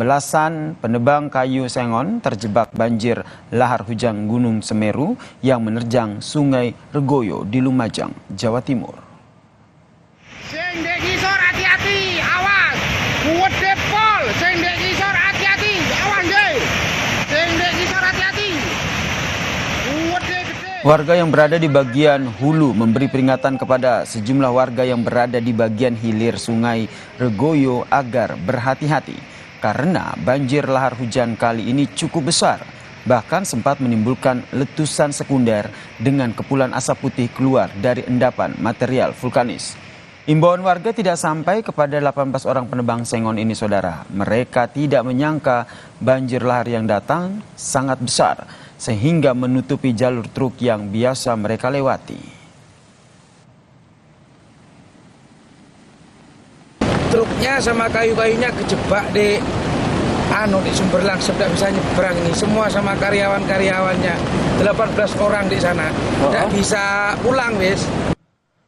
belasan penebang kayu sengon terjebak banjir lahar hujan Gunung Semeru yang menerjang Sungai Regoyo di Lumajang, Jawa Timur. Sing dek ngisor hati-hati, awas. Kuwat depol, sing dek ngisor hati-hati, awas nggih. Sing dek ngisor hati-hati. Kuwat dek gede. Warga yang berada di bagian hulu memberi peringatan kepada sejumlah warga yang berada di bagian hilir Sungai Regoyo agar berhati-hati karena banjir lahar hujan kali ini cukup besar, bahkan sempat menimbulkan letusan sekunder dengan kepulan asap putih keluar dari endapan material vulkanis. Imbauan warga tidak sampai kepada 18 orang penebang sengon ini, saudara. Mereka tidak menyangka banjir lahar yang datang sangat besar sehingga menutupi jalur truk yang biasa mereka lewati. Truknya sama kayu-kayunya kejebak di sumber langsung, tidak bisa nyebrang ini. Semua sama karyawan-karyawannya, 18 orang di sana. Tidak bisa pulang, wis.